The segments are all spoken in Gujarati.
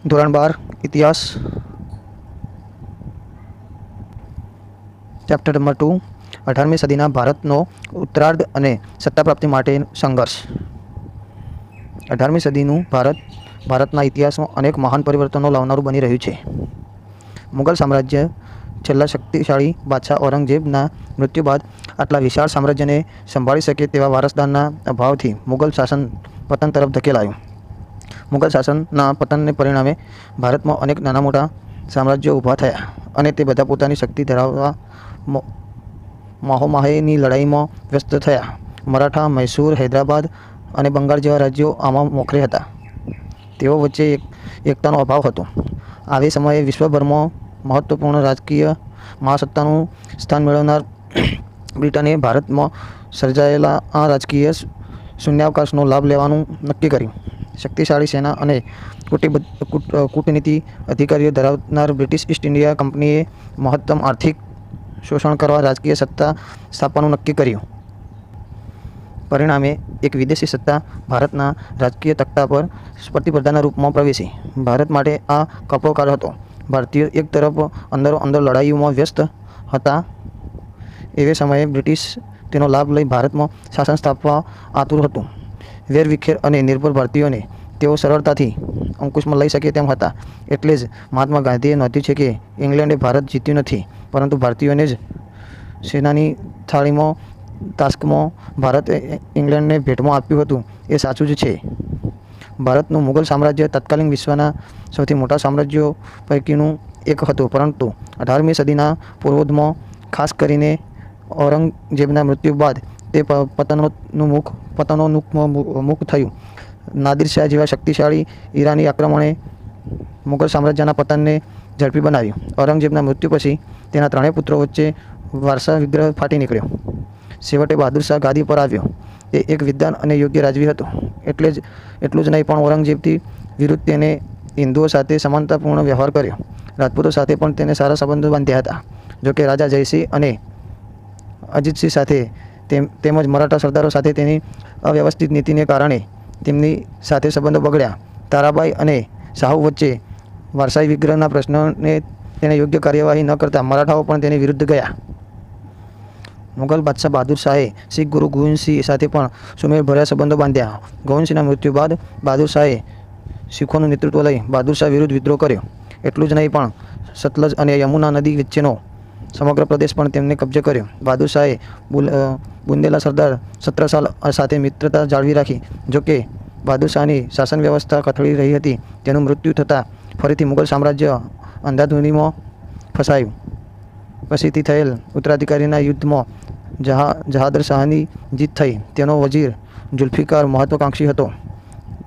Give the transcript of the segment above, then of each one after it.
ધોરણ 12 ઇતિહાસ ચેપ્ટર નંબર 2 18મી સદીના ભારતનો ઉત્તરાર્ધ અને સત્તા પ્રાપ્તિ માટે સંઘર્ષ। 18મી સદીનું ભારતના ઇતિહાસમાં અનેક મહાન પરિવર્તનો લાવનારું બની રહ્યું છે। મુગલ સામ્રાજ્ય છેલ્લા શક્તિશાળી બાદશાહ ઔરંગઝેબના મૃત્યુ બાદ આટલા વિશાળ સામ્રાજ્યને સંભાળી શકે તેવા વારસદારના અભાવથી મુગલ શાસન પતન તરફ ધકેલાયું। મુગલ શાસનના પતનને પરિણામે ભારતમાં અનેક નાના મોટા સામ્રાજ્યો ઊભા થયા અને તે બધા પોતાની શક્તિ ધરાવવા માહોમાહેની લડાઈમાં વ્યસ્ત થયા। મરાઠા, મૈસૂર, હૈદરાબાદ અને બંગાળ જેવા રાજ્યો આમાં મોખરે હતા। તેઓ વચ્ચે એકતાનો અભાવ હતો। આવી સમયે વિશ્વભરમાં મહત્વપૂર્ણ રાજકીય મહાસત્તાનું સ્થાન મેળવનાર બ્રિટને ભારતમાં સર્જાયેલા આ રાજકીય શૂન્યાવકાશનો લાભ લેવાનું નક્કી કર્યું। શક્તિશાળી સેના અને કૂટનીતિ અધિકારીઓ ધરાવનાર બ્રિટિશ ઈસ્ટ ઇન્ડિયા કંપનીએ મહત્તમ આર્થિક શોષણ કરવા રાજકીય સત્તા સ્થાપવાનું નક્કી કર્યું। પરિણામે એક વિદેશી સત્તા ભારતના રાજકીય તખ્તા પર પ્રતિસ્પર્ધાના રૂપમાં પ્રવેશી। ભારત માટે આ કપરો કાળ હતો। ભારતીયો એક તરફ અંદરો લડાઈઓમાં વ્યસ્ત હતા, એવે સમયે બ્રિટિશ તેનો લાભ લઈ ભારતમાં શાસન સ્થાપવા આતુર હતું। વેરવિખેર અને નિર્ભર ભારતીયોને તેઓ સરળતાથી અંકુશમાં લઈ શકે તેમ હતા। એટલે જ મહાત્મા ગાંધીએ નોંધ્યું છે કે ઇંગ્લેન્ડે ભારત જીત્યું નથી, પરંતુ ભારતીયોને જ સેનાની થાળીમાં તાસ્કમાં ભારતે ઇંગ્લેન્ડને ભેટમાં આપ્યું હતું એ સાચું જ છે। ભારતનું મુગલ સામ્રાજ્ય તત્કાલીન વિશ્વના સૌથી મોટા સામ્રાજ્યો પૈકીનું એક હતું, પરંતુ 18મી સદીના પૂર્વોદમાં ખાસ કરીને ઔરંગઝેબના મૃત્યુ બાદ તે પતનોન્મુખ થયું। નાદિર શાહ જેવા શક્તિશાળી ઈરાની આક્રમણે મુગલ સામ્રાજ્યના પતનને ઝડપી બનાવ્યું। ઔરંગઝેબના મૃત્યુ પછી તેના ત્રણેય પુત્રો વચ્ચે વારસા વિગ્રહ ફાટી નીકળ્યો। છેવટે બહાદુર શાહ ગાદી પર આવ્યો। તે એક વિદ્વાન અને યોગ્ય રાજવી હતો। એટલું જ નહીં પણ ઔરંગઝેબથી વિરુદ્ધ તેને હિન્દુઓ સાથે સમાનતાપૂર્ણ વ્યવહાર કર્યો। રાજપૂતો સાથે પણ તેને સારા સંબંધો બાંધ્યા હતા। જોકે રાજા જયસિંહ અને અજીતસિંહ સાથે તેમજ મરાઠા સરદારો સાથે તેની અવ્યવસ્થિત નીતિને કારણે તેમની સાથે સંબંધો બગડ્યા। તારાબાઈ અને શાહુ વચ્ચે વારસાઈ વિગ્રહના પ્રશ્નને તેને યોગ્ય કાર્યવાહી ન કરતા મરાઠાઓ પણ તેની વિરુદ્ધ ગયા। મુગલ બાદશાહ બહાદુર શાહે શીખ ગુરુ ગોવિંદસિંહ સાથે પણ સુમેળભર્યા સંબંધો બાંધ્યા। ગોવિંદસિંહના મૃત્યુ બાદ બહાદુર શાહે શીખોનું નેતૃત્વ લઈ બહાદુર શાહ વિરુદ્ધ વિદ્રોહ કર્યો। એટલું જ નહીં પણ સતલજ અને યમુના નદી વચ્ચેનો સમગ્ર પ્રદેશ પણ તેમને કબજે કર્યો। બહાદુર શાહે બુંદેલા સરદાર છત્રસાલ સાથે મિત્રતા જાળવી રાખી। જોકે બહાદુર શાહની શાસન વ્યવસ્થા કથળી રહી હતી। તેનું મૃત્યુ થતાં ફરીથી મુગલ સામ્રાજ્ય અંધાધૂંધીમાં ફસાયું। પછીથી થયેલ ઉત્તરાધિકારીના યુદ્ધમાં જહાદર શાહની જીત થઈ। તેનો વજીર જુલ્ફિકાર મહત્વાકાંક્ષી હતો।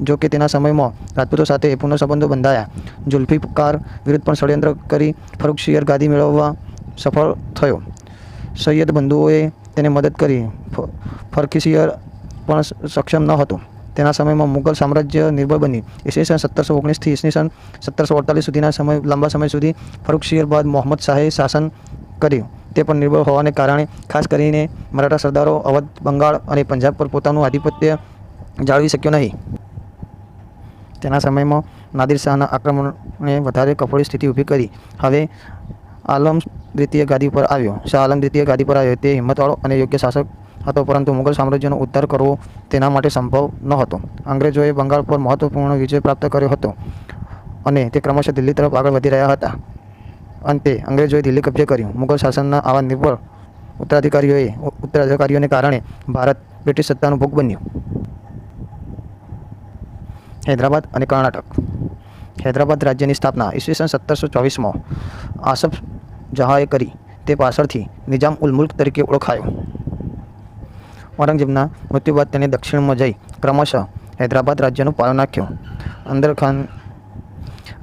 જોકે તેના સમયમાં રાજપૂતો સાથે પુનઃ સંબંધો બંધાયા। જુલ્ફિકાર વિરુદ્ધ પણ ષડયંત્ર કરી ફરુખશિયર ગાદી મેળવવા સફળ થયો। સૈયદ બંધુઓએ તેને મદદ કરી। ફરુખશિયર પણ સક્ષમ ન હતો। તેના સમયમાં મુગલ સામ્રાજ્ય નિર્બળ બન્યું। ઈસવીસન 1719થી ઈસવીસન 1748 સુધીના લાંબા સમય સુધી ફરુખશિયર બાદ મોહમ્મદ શાહે શાસન કર્યું। તે પણ નિર્બળ હોવાને કારણે ખાસ કરીને મરાઠા સરદારો અવધ, બંગાળ અને પંજાબ પર પોતાનું આધિપત્ય જાળવી શક્યો નહીં। તેના સમયમાં નાદિર શાહના આક્રમણે વધારે કફોડી સ્થિતિ ઊભી કરી। હવે આલમ દ્વિતીય ગાદી પર આવ્યો। શાહ આલમ દ્વિતીય ગાદી પર આવ્યો તે હિંમતવાળો અને યોગ્ય શાસક હતો, પરંતુ મુગલ સામ્રાજ્યનો ઉદ્ધાર કરવો તેના માટે સંભવ ન હતો। અંગ્રેજોએ બંગાળ પર મહત્વપૂર્ણ વિજય પ્રાપ્ત કર્યો હતો અને તે ક્રમશઃ દિલ્હી તરફ આગળ વધી રહ્યા હતા। અંતે અંગ્રેજોએ દિલ્હી કબજે કર્યું। મુગલ શાસનના આવા નિર્બળ ઉત્તરાધિકારીઓને કારણે ભારત બ્રિટિશ સત્તાનો ભોગ બન્યું। હૈદરાબાદ અને કર્ણાટક। હૈદરાબાદ રાજ્યની સ્થાપના ઈસવીસન 1724માં આસફ જહાંએ કરી। તે પાછળથી નિઝામ ઉલ મુલ્ક તરીકે ઓળખાયો। ઔરંગઝેબના મૃત્યુ બાદ તેણે દક્ષિણમાં જઈ ક્રમશઃ હૈદરાબાદ રાજ્યનું પાયો નાખ્યો।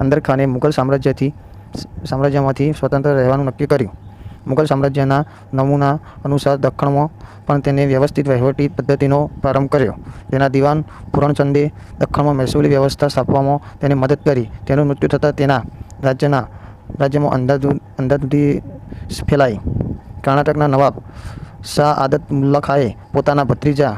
અંદર ખાને મુગલ સામ્રાજ્યમાંથી સ્વતંત્ર રહેવાનું નક્કી કર્યું। મુગલ સામ્રાજ્યના નમૂના અનુસાર દખ્ખણમાં પણ તેને વ્યવસ્થિત વહીવટી પદ્ધતિનો પ્રારંભ કર્યો। તેના દિવાન પૂરણચંદે દખ્ખણમાં મહેસૂલી વ્યવસ્થા સ્થાપવામાં તેને મદદ કરી। તેનું મૃત્યુ થતાં તેના રાજ્યમાં અંધાધૂંધી ફેલાઈ। કર્ણાટકના નવાબ શાહ આદત મુલ્લા ખાએ પોતાના ભત્રીજા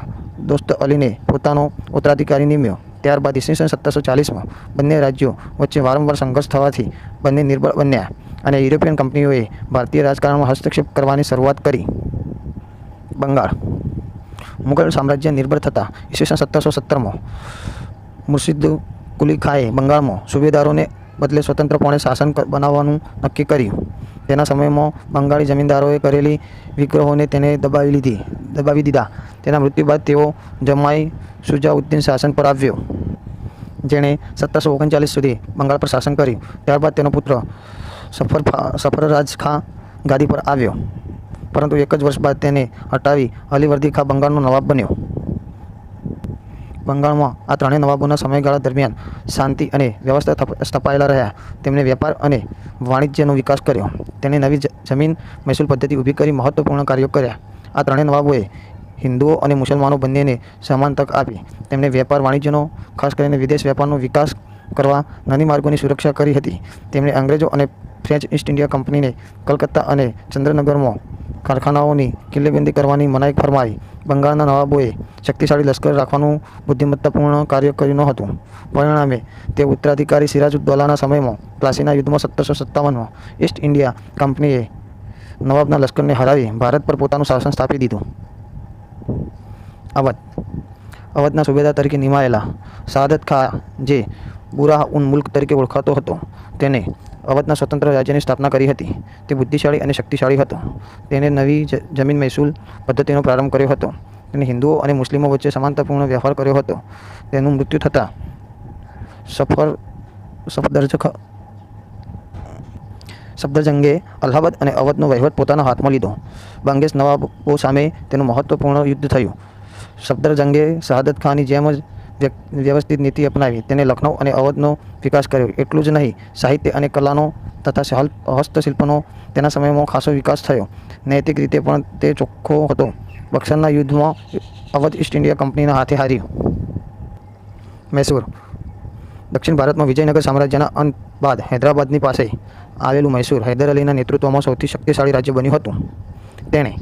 દોસ્ત અલીને પોતાનો ઉત્તરાધિકારી નિમ્યો। ત્યારબાદ ઈસવીસન 1740માં બંને રાજ્યો વચ્ચે વારંવાર સંઘર્ષ થવાથી બંને નિર્બળ બન્યા અને યુરોપિયન કંપનીઓએ ભારતીય રાજકારણમાં હસ્તક્ષેપ કરવાની શરૂઆત કરી. બંગાળ. મુગલ સામ્રાજ્ય નિર્બળ થતાં ઈસવીસન 1717માં મુર્શિદ કુલી ખાએ બંગાળમાં સુબેદારોને બદલે સ્વતંત્રપણે શાસન બનાવવાનું નક્કી કર્યું. તેના સમયમાં બંગાળી જમીનદારોએ કરેલી વિગ્રહોને તેને દબાવી દીધા. તેના મૃત્યુ બાદ તેઓ જમાઈ શુજાઉદ્દીન શાસન પર આવ્યો, જેણે 1739 સુધી બંગાળ પર શાસન કર્યું. ત્યારબાદ તેનો પુત્ર સફરરાજ ખાં ગાદી પર આવ્યો, પરંતુ એક જ વર્ષ બાદ તેને હટાવી અલીવર્દી ખાં બંગાળનો નવાબ બન્યો. બંગાળમાં આ ત્રણેય નવાબોના સમયગાળા દરમિયાન શાંતિ અને વ્યવસ્થા સ્થપાયેલા રહ્યા. તેમણે વેપાર અને વાણિજ્યનો વિકાસ કર્યો. તેણે નવી જમીન મહેસૂલ પદ્ધતિ ઊભી કરી મહત્વપૂર્ણ કાર્યો કર્યા. આ ત્રણેય નવાબોએ હિન્દુઓ અને મુસલમાનો બંનેને સમાન તક આપી. તેમણે વેપાર વાણિજ્યનો, ખાસ કરીને વિદેશ વેપારનો વિકાસ કરવા નાની માર્ગોની સુરક્ષા કરી હતી. તેમણે અંગ્રેજો અને ફ્રેન્ચ ઈસ્ટ ઇન્ડિયા કંપનીને કલકત્તા અને ચંદ્રનગરમાં કારખાનાઓની કિલ્લેબંધી કરવાની મનાઈ ફરમાવી. બંગાળના નવાબોએ શક્તિશાળી લશ્કર રાખવાનું બુદ્ધિમત્તાપૂર્ણ કાર્ય કર્યું ન હતું. પરિણામે તે ઉત્તરાધિકારી સિરાજુદ્દૌલાના સમયમાં પ્લાસીના યુદ્ધમાં 1757માં ઈસ્ટ ઇન્ડિયા કંપનીએ નવાબના લશ્કરને હરાવી ભારત પર પોતાનું શાસન સ્થાપી દીધું. અવધના સુબેદાર તરીકે નિમાયેલા શહાદત ખાં, જે બુરાહ ઉન મુલ્ક તરીકે ઓળખાતો હતો, તેને અવધના સ્વતંત્ર રાજ્યની સ્થાપના કરી હતી. તે બુદ્ધિશાળી અને શક્તિશાળી હતો. તેણે નવી જમીન મહેસૂલ પદ્ધતિનો પ્રારંભ કર્યો હતો. તેણે હિન્દુઓ અને મુસ્લિમો વચ્ચે સમાનતાપૂર્ણ વ્યવહાર કર્યો હતો. તેનું મૃત્યુ થતાં સફદરજંગે અલ્હાબાદ અને અવધનો વહીવટ પોતાના હાથમાં લીધો. બંગેશ નવાબો સામે તેનું મહત્વપૂર્ણ યુદ્ધ થયું. સફદરજંગે શહાદત ખાનની જેમ જ વ્યવસ્થિત નીતિ અપનાવી. તેને લખનૌ અને અવધનો વિકાસ કર્યો. એટલું જ નહીં, સાહિત્ય અને કલાનો તથા હસ્તશિલ્પનો તેના સમયમાં ખાસો વિકાસ થયો. નૈતિક રીતે પણ તે ચોખ્ખો હતો. બક્સરના યુદ્ધમાં અવધ ઈસ્ટ ઇન્ડિયા કંપનીના હાથે હાર્યું. મૈસૂર. દક્ષિણ ભારતમાં વિજયનગર સામ્રાજ્યના અંત બાદ હૈદરાબાદની પાસે આવેલું મૈસૂર હૈદર અલીના નેતૃત્વમાં સૌથી શક્તિશાળી રાજ્ય બન્યું હતું. તેણે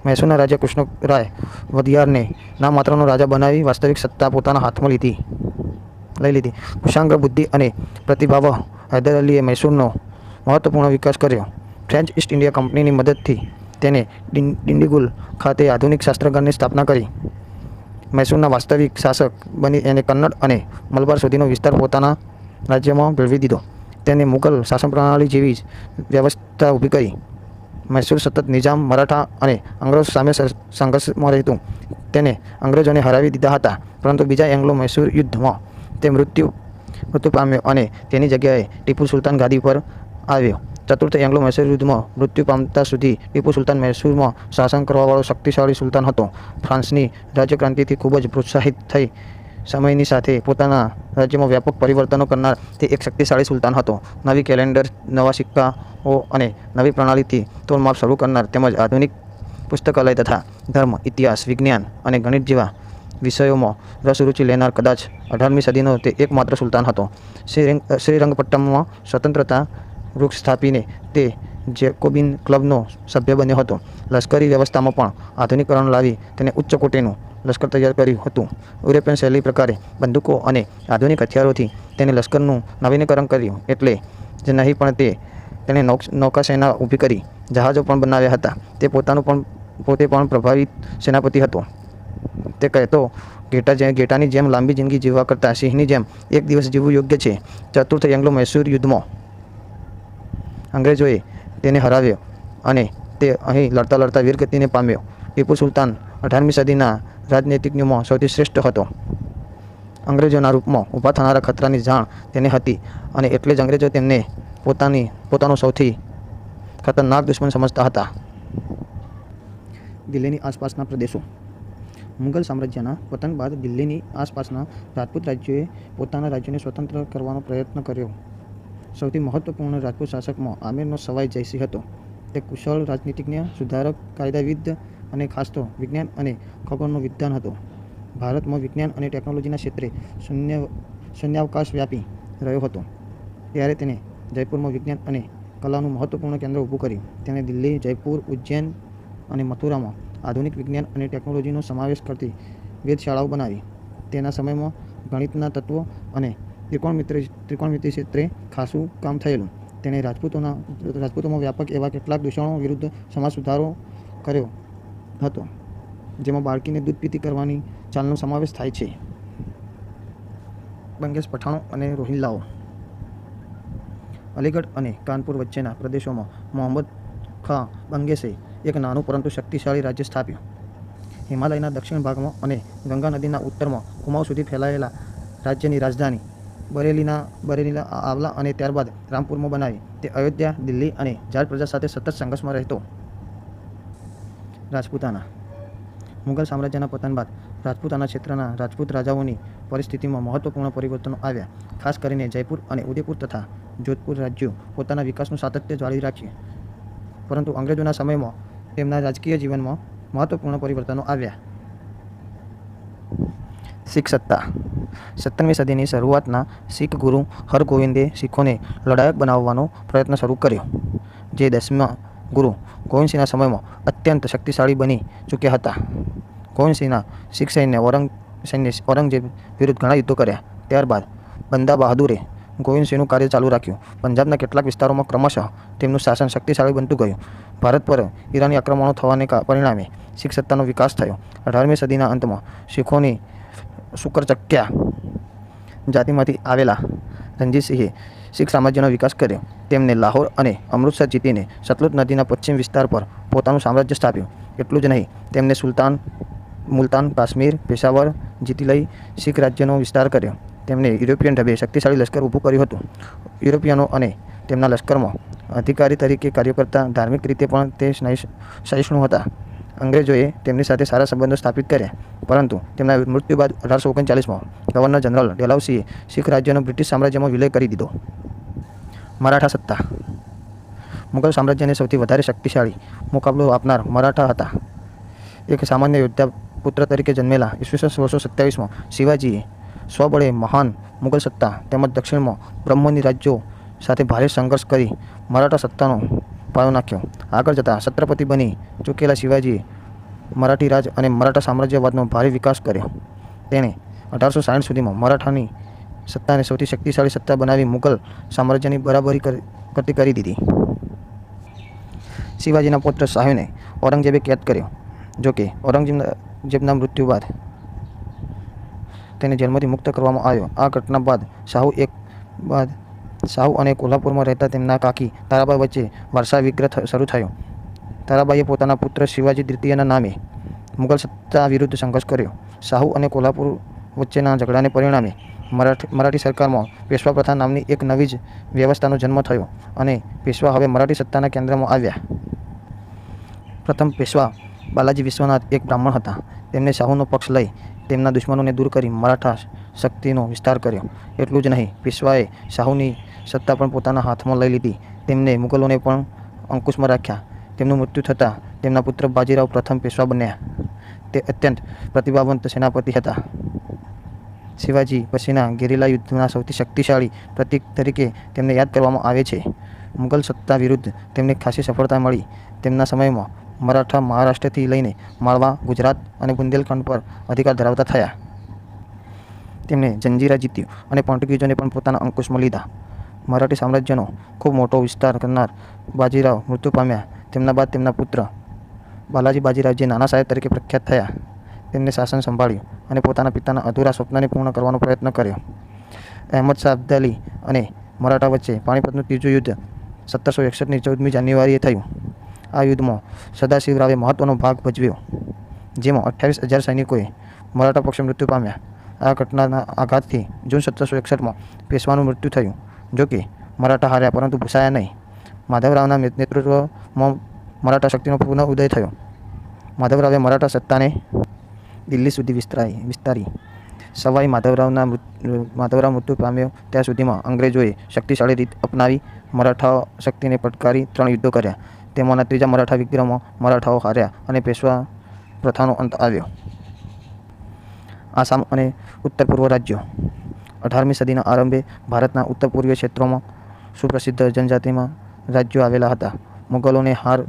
મૈસૂરના રાજા કૃષ્ણરાય વધિયારને નામ માત્રનો રાજા બનાવી વાસ્તવિક સત્તા પોતાના હાથમાં લઈ લીધી. કુશાગ્ર બુદ્ધિ અને પ્રતિભાવ હૈદર અલીએ મૈસૂરનો મહત્વપૂર્ણ વિકાસ કર્યો. ફ્રેન્ચ ઈસ્ટ ઇન્ડિયા કંપનીની મદદથી તેને ડિંડીગુલ ખાતે આધુનિક શાસ્ત્રાગારની સ્થાપના કરી. મૈસૂરના વાસ્તવિક શાસક બની એને કન્નડ અને મલબાર સુધીનો વિસ્તાર પોતાના રાજ્યમાં ભેળવી દીધો. તેને મુગલ શાસન પ્રણાલી જેવી જ વ્યવસ્થા ઊભી કરી. મૈસૂર સતત નિઝામ, મરાઠા અને અંગ્રેજો સામે સંઘર્ષમાં રહેતું. તેને અંગ્રેજોને હરાવી દીધા હતા, પરંતુ બીજા એંગ્લો મૈસૂર યુદ્ધમાં તે મૃત્યુ પામ્યો અને તેની જગ્યાએ ટીપુ સુલતાન ગાદી પર આવ્યો. ચતુર્થ એંગ્લો મૈસૂર યુદ્ધમાં મૃત્યુ પામતા સુધી ટીપુ સુલતાન મૈસૂરમાં શાસન કરવાવાળો શક્તિશાળી સુલતાન હતો. ફ્રાન્સની રાજ્યક્રાંતિથી ખૂબ જ પ્રોત્સાહિત થઈ સમયની સાથે પોતાના રાજ્યમાં વ્યાપક પરિવર્તનો કરનાર તે એક શક્તિશાળી સુલતાન હતો. નવી કેલેન્ડર, નવા સિક્કાઓ અને નવી પ્રણાલીથી તોલમાપ શરૂ કરનાર, તેમજ આધુનિક પુસ્તકાલય તથા ધર્મ, ઇતિહાસ, વિજ્ઞાન અને ગણિત જેવા વિષયોમાં રસરૂચિ લેનાર કદાચ 18મી સદીનો તે એકમાત્ર સુલતાન હતો. શ્રીરંગપટ્ટમમાં સ્વતંત્રતા વૃક્ષ સ્થાપીને તે જેકોબિન ક્લબનો સભ્ય બન્યો હતો. લશ્કરી વ્યવસ્થામાં પણ આધુનિકરણ લાવી તેને ઉચ્ચ કોટીનું લશ્કર તૈયાર કર્યું હતું. યુરોપિયન શૈલી પ્રકારે બંદૂકો અને આધુનિક હથિયારોથી તેને લશ્કરનું નવીનીકરણ કર્યું. એટલે જ નહીં પણ તેણે નૌકાસેના ઊભી કરી, જહાજો પણ બનાવ્યા હતા. તે પોતે પણ પ્રભાવિત સેનાપતિ હતો. તે કહેતો, ઘેટાની જેમ લાંબી જિંદગી જીવવા કરતાં સિંહની જેમ એક દિવસ જીવવું યોગ્ય છે. ચતુર્થ એંગ્લો મૈસૂર યુદ્ધમાં અંગ્રેજોએ તેને હરાવ્યો અને તે અહીં લડતા વીરગતિને પામ્યો. ટીપુ સુલતાન 18મી સદીના રાજનૈતિજ્ઞોમાં સૌથી શ્રેષ્ઠ હતો. અંગ્રેજોના રૂપમાં ઊભા થનારા ખતરાની જાણ તેને હતી અને એટલે જ અંગ્રેજો તેમને પોતાનો સૌથી ખતરનાક દુશ્મન સમજતા હતા. દિલ્હીની આસપાસના પ્રદેશો. મુગલ સામ્રાજ્યના પતન બાદ દિલ્હીની આસપાસના રાજપૂત રાજ્યોએ પોતાના રાજ્યને સ્વતંત્ર કરવાનો પ્રયત્ન કર્યો. સૌથી મહત્વપૂર્ણ રાજપૂત શાસકમાં આમીરનો સવાઈ જયસિંહ હતો. તે કુશળ રાજનીતિજ્ઞ, સુધારક, કાયદાવિદ અને ખાસ તો વિજ્ઞાન અને ખગોળનો વિદ્વાન હતો. ભારતમાં વિજ્ઞાન અને ટેકનોલોજીના ક્ષેત્રે શૂન્યાવકાશ વ્યાપી રહ્યો હતો, ત્યારે તેણે જયપુરમાં વિજ્ઞાન અને કલાનું મહત્વપૂર્ણ કેન્દ્ર ઊભું કર્યું. તેણે દિલ્હી, જયપુર, ઉજ્જૈન અને મથુરામાં આધુનિક વિજ્ઞાન અને ટેકનોલોજીનો સમાવેશ કરતી વેધશાળાઓ બનાવી. તેના સમયમાં ગણિતના તત્વો અને ત્રિકોણમિતિ ક્ષેત્રે ખાસું કામ થયેલું. તેણે રાજપૂતોમાં વ્યાપક એવા કેટલાક દૂષણો વિરુદ્ધ સમાજ સુધારો કર્યો હતો, જેમાં બાળકીને દૂધ પીતી કરવાની ચાલનો સમાવેશ થાય છે. બંગેશ પઠાણો અને રોહિલ્લાઓ. અલીગઢ અને કાનપુર વચ્ચેના પ્રદેશોમાં મોહમ્મદ ખાં બંગેશે એક નાનું પરંતુ શક્તિશાળી રાજ્ય સ્થાપ્યું. હિમાલયના દક્ષિણ ભાગમાં અને ગંગા નદીના ઉત્તરમાં કુમાઉ સુધી ફેલાયેલા રાજ્યની રાજધાની બરેલીના આવલા અને ત્યારબાદ રામપુરમાં બનાવી. તે અયોધ્યા, દિલ્હી અને જાટ પ્રજા સાથે સતત સંઘર્ષમાં રહેતો. રાજપૂતાના. મુગલ સામ્રાજ્યના પતન બાદ રાજપૂતાના ક્ષેત્રના રાજપૂત રાજાઓની પરિસ્થિતિમાં મહત્વપૂર્ણ પરિવર્તનો આવ્યા. ખાસ કરીને જયપુર અને ઉદયપુર તથા જોધપુર રાજ્યો પોતાના વિકાસનું સાતત્ય જાળવી રાખ્યું, પરંતુ અંગ્રેજોના સમયમાં તેમના રાજકીય જીવનમાં મહત્વપૂર્ણ પરિવર્તનો આવ્યા. શીખ સત્તા. 17મી સદીની શરૂઆતના શીખ ગુરુ હરગોવિંદે શીખોને લડાયક બનાવવાનો પ્રયત્ન શરૂ કર્યો, જે 10મા ગુરુ ગોવિંદસિંહના સમયમાં અત્યંત શક્તિશાળી બની ચૂક્યા હતા. ગોવિંદસિંહના શીખ સૈન્ય ઔરંગઝેબ વિરુદ્ધ ઘણા યુદ્ધો કર્યા. ત્યારબાદ બંદા બહાદુરે ગોવિંદસિંહનું કાર્ય ચાલુ રાખ્યું. પંજાબના કેટલાક વિસ્તારોમાં ક્રમશઃ તેમનું શાસન શક્તિશાળી બનતું ગયું. ભારત પર ઈરાની આક્રમણો થવાને પરિણામે શીખ સત્તાનો વિકાસ થયો. 18મી સદીના અંતમાં શીખોની શુકરચક્યા જાતિમાંથી આવેલા રણજીતસિંહે શીખ સામ્રાજ્યનો વિકાસ કર્યો. તેમને લાહોર અને અમૃતસર જીતીને સતલુજ નદીના પશ્ચિમ વિસ્તાર પર પોતાનું સામ્રાજ્ય સ્થાપ્યું. એટલું જ નહીં, તેમને મુલતાન, કાશ્મીર, પેશાવર જીતી લઈ શીખ રાજ્યનો વિસ્તાર કર્યો. તેમણે યુરોપિયન ઢબે શક્તિશાળી લશ્કર ઊભું કર્યું હતું. યુરોપિયનો અને તેમના લશ્કરમાં અધિકારી તરીકે કાર્ય કરતા ધાર્મિક રીતે પણ તે સહિષ્ણુ હતા. અંગ્રેજોએ તેમની સાથે સારા સંબંધો સ્થાપિત કર્યા, પરંતુ તેમના મૃત્યુ બાદ 1839માં ગવર્નર જનરલ ડેલાઉસીએ શીખ રાજ્યનો બ્રિટિશ સામ્રાજ્યમાં વિલય કરી દીધો. મરાઠા સત્તા. મુગલ સામ્રાજ્યને સૌથી વધારે શક્તિશાળી મુકાબલો આપનાર મરાઠા હતા. એક સામાન્ય યોદ્ધા પુત્ર તરીકે જન્મેલા ઈસવીસન 1627માં શિવાજીએ સ્વબળે મહાન મુગલ સત્તા તેમજ દક્ષિણમાં બ્રહ્મોની રાજ્યો સાથે ભારે સંઘર્ષ કરી મરાઠા સત્તાનો પાયો નાખ્યો. આગળ જતાં છત્રપતિ બની ચૂકેલા શિવાજીએ મરાઠી રાજ અને મરાઠા સામ્રાજ્યવાદનો ભારે વિકાસ કર્યો. તેણે 1860 સુધીમાં મરાઠાની સત્તાને સૌથી શક્તિશાળી સત્તા બનાવી મુગલ સામ્રાજ્યની બરાબરી કરતી કરી દીધી. શિવાજીના પુત્ર શાહુને ઔરંગઝેબે કેદ કર્યો. જોકે ઔરંગઝેબના મૃત્યુ બાદ તેને જેલમાંથી મુક્ત કરવામાં આવ્યો. આ ઘટના બાદ શાહુ અને કોલ્હાપુરમાં રહેતા તેમના કાકી તારાબાઈ વચ્ચે વારસા વિગ્રહ શરૂ થયો. તારાબાઈએ પોતાના પુત્ર શિવાજી દ્વિતીયના નામે મુગલ સત્તા વિરુદ્ધ સંઘર્ષ કર્યો. શાહુ અને કોલ્હાપુર વચ્ચેના ઝઘડાને પરિણામે મરાઠી સરકારમાં પેશવા પ્રથા નામની એક નવી જ વ્યવસ્થાનો જન્મ થયો અને પેશવા હવે મરાઠી સત્તાના કેન્દ્રમાં આવ્યા. પ્રથમ પેશવા બાલાજી વિશ્વનાથ એક બ્રાહ્મણ હતા. તેમણે શાહુનો પક્ષ લઈ તેમના દુશ્મનોને દૂર કરી મરાઠા શક્તિનો વિસ્તાર કર્યો. એટલું જ નહીં, પેશવાએ શાહુની સત્તા પણ પોતાના હાથમાં લઈ લીધી. તેમને મુગલોને પણ અંકુશમાં રાખ્યા. તેમનું મૃત્યુ થતાં તેમના પુત્ર બાજીરાવ પ્રથમ પેશવા બન્યા. તે અત્યંત પ્રતિભાવંત સેનાપતિ હતા. શિવાજી પછીના ગેરિલા યુદ્ધના સૌથી શક્તિશાળી પ્રતીક તરીકે તેમને યાદ કરવામાં આવે છે. મુગલ સત્તા વિરુદ્ધ તેમને ખાસી સફળતા મળી. તેમના સમયમાં મરાઠા મહારાષ્ટ્રથી લઈને માળવા, ગુજરાત અને બુંદેલખંડ પર અધિકાર ધરાવતા થયા. તેમણે જંજીરા જીત્યું અને પોર્ટુગીઝોને પણ પોતાના અંકુશમાં લીધા. મરાઠી સામ્રાજ્યનો ખૂબ મોટો વિસ્તાર કરનાર બાજીરાવ મૃત્યુ પામ્યા. તેમના બાદ તેમના પુત્ર બાલાજી બાજીરાવ, જે નાના સાહેબ તરીકે પ્રખ્યાત થયા, તેમને શાસન સંભાળ્યું અને પોતાના પિતાના અધૂરા સ્વપ્નને પૂર્ણ કરવાનો પ્રયત્ન કર્યો. અહેમદ શાહ અબ્દાલી અને મરાઠા વચ્ચે પાણીપતનું ત્રીજું યુદ્ધ 1761ની 14મી જાન્યુઆરીએ થયું. આ યુદ્ધમાં સદાશિવરાવે મહત્વનો ભાગ ભજવ્યો, જેમાં 28,000 સૈનિકોએ મરાઠા પક્ષે મૃત્યુ પામ્યા. આ ઘટનાના આઘાતથી જૂન 1761માં પેશવાનું મૃત્યુ થયું. જોકે મરાઠા હાર્યા, પરંતુ ભૂસાયા નહીં. માધવરાવના નેતૃત્વમાં મરાઠા શક્તિનો પુનઃ ઉદય થયો. માધવરાવે મરાઠા સત્તાને દિલ્હી સુધી વિસ્તારી. સવાઈ માધવરાવ મૃત્યુ પામ્યો ત્યાં સુધીમાં અંગ્રેજોએ શક્તિશાળી રીત અપનાવી મરાઠા શક્તિને પડકારી 3 યુદ્ધો કર્યા. તેમાંના ત્રીજા મરાઠા વિગ્રહમાં મરાઠાઓ હાર્યા અને પેશવા પ્રથાનો અંત આવ્યો. આસામ અને ઉત્તર પૂર્વ રાજ્યો. 18મી સદીના આરંભે ભારતના ઉત્તર પૂર્વીય ક્ષેત્રોમાં સુપ્રસિદ્ધ જનજાતિમાં રાજ્યો આવેલા હતા. મુગલોને હાર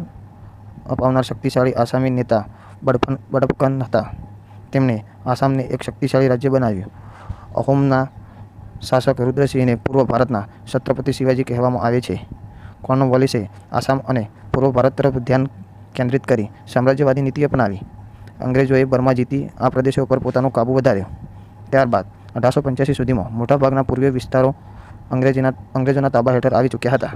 અપાવનાર શક્તિશાળી આસામી નેતા બડફકન હતા. તેમણે આસામને એક શક્તિશાળી રાજ્ય બનાવ્યું. અહોમના શાસક રુદ્રસિંહને પૂર્વ ભારતના છત્રપતિ શિવાજી કહેવામાં આવે છે. કોર્નવોલિસે આસામ અને પૂર્વ ભારત તરફ ધ્યાન કેન્દ્રિત કરી સામ્રાજ્યવાદી નીતિ અપનાવી. અંગ્રેજોએ બર્મા જીતી આ પ્રદેશો પર પોતાનો કાબુ વધાર્યો. ત્યારબાદ 1885 સુધીમાં મોટાભાગના પૂર્વીય વિસ્તારો અંગ્રેજોના તાબા હેઠળ આવી ચૂક્યા હતા.